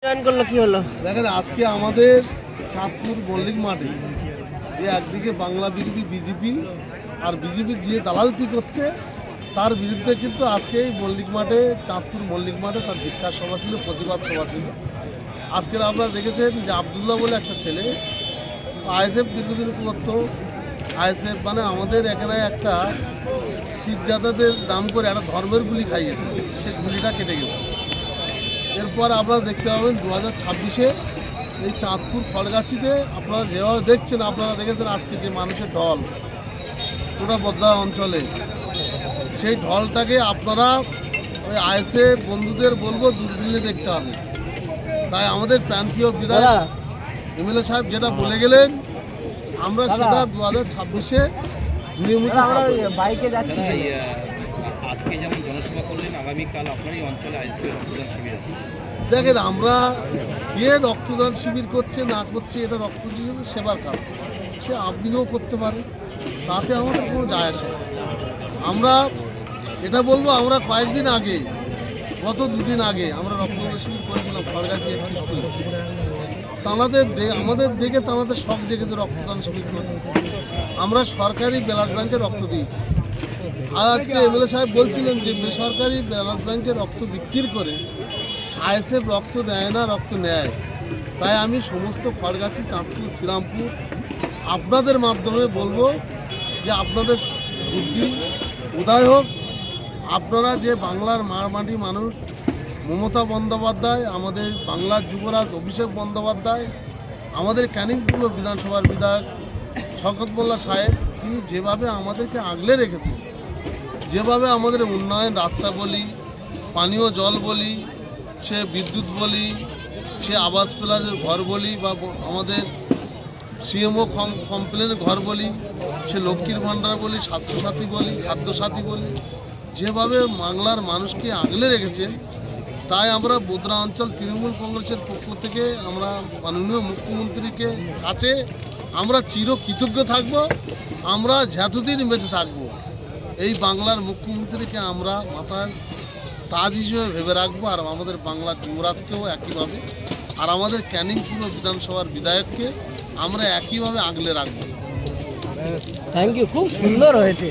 Join করলো কি হলো? দেখেন আজকে আমাদের চাঁদপুর মল্লিক মাঠে যে একদিকে বাংলা বিরোধী বিজেপি আর বিজেপির যে দালালতি করছে তার বিরুদ্ধে কিন্তু আজকে এই মল্লিক মাঠে চাঁদপুর মল্লিক মাঠে তার ধিক্কার সভা ছিল, প্রতিবাদ সভা ছিল। আজকের আপনারা দেখেছেন যে আবদুল্লাহ বলে একটা ছেলে আইএসএফ দীর্ঘদিন করতো। আইএসএফ মানে আমাদের এখানে একটা পীরজাদাদের নাম করে একটা ধর্মের গুলি খাইয়েছে, সে গুলিটা কেটে গেছে। এরপর আপনারা দেখতে পাবেন 2026-এ এই চাঁদপুর খড়গাছিতে আপনারা যেভাবে দেখছেন, আপনারা দেখেছেন আজকে যে মানুষের ঢল পুরো বদলা অঞ্চলে, সেই ঢলটাকে আপনারা ওই আইএসএফ বন্ধুদের বলবো দূরবীনে দেখতে হবে। তাই আমাদের প্রান্তীয় বিধায়ক এমএলএ সাহেব যেটা বলে গেলেন, আমরা সেটা 2026-এ ধুয়ে মুছে বাইকে যাচ্ছি। আজকে যেমন জনসভা করলেন, আগামীকাল আপনার এই অঞ্চলে আইএসএফ রক্তদান শিবির আছে। দেখেন আমরা কে রক্তদান শিবির করছে না করছে, এটা রক্তদান সেবার কাজ, সে আপনিও করতে পারে, তাতে আমাদের কোনো যায় আসে না। আমরা এটা বলবো, আমরা কয়েকদিন আগে, গত দুদিন আগে আমরা রক্তদান শিবির করেছিলাম খড়গাছি একটি স্কুলে। আমাদের দেখে তাদের শখ দেখেছে রক্তদান শিবির করে। আমরা সরকারি ব্লাড ব্যাংকে রক্ত দিয়েছি। আর আজকে এমএলএ সাহেব বলছিলেন যে বেসরকারি ব্লাড ব্যাংকে রক্ত বিক্রি করে আইএসএফ রক্ত দেয় না, রক্ত নেয়। তাই আমি সমস্ত খড়গাছি, চাঁদপুর, শ্রীরামপুর আপনাদের মাধ্যমে বলবো যে আপনাদের বুদ্ধি উদয় হোক। আপনারা যে বাংলার মাটি মানুষ, মমতা বন্দ্যোপাধ্যায়, আমাদের বাংলার যুবরাজ অভিষেক বন্দ্যোপাধ্যায়, আমাদের ক্যানিং পূর্ব বিধানসভার বিধায়ক শওকত মোল্লা সাহেব, তিনি যেভাবে আমাদেরকে আগলে রেখেছে, যেভাবে আমাদের উন্নয়ন, রাস্তা বলি, পানীয় জল বলি, সে বিদ্যুৎ বলি, সে আবাস প্লাজের ঘর বলি, বা আমাদের সিএমও কমপ্লেনের ঘর বলি, সে লক্ষ্মীর ভাণ্ডার বলি, স্বাস্থ্যসাথী বলি, খাদ্যসাথী বলি, যেভাবে বাংলার মানুষকে আগলে রেখেছে, তাই আমরা বোদরা অঞ্চল তৃণমূল কংগ্রেসের পক্ষ থেকে আমরা মাননীয় মুখ্যমন্ত্রীকে কাছে আমরা চিরকৃতজ্ঞ থাকব। আমরা যতদিন বেঁচে থাকব এই বাংলার মুখ্যমন্ত্রীকে আমরা মাথার তাজ হিসেবে ভেবে রাখবো, আর আমাদের বাংলার যুবরাজকেও একইভাবে, আর আমাদের ক্যানিং পূর্ব বিধানসভার বিধায়ককে আমরা একইভাবে আগলে রাখবো। থ্যাংক ইউ, খুব সুন্দর হয়েছে।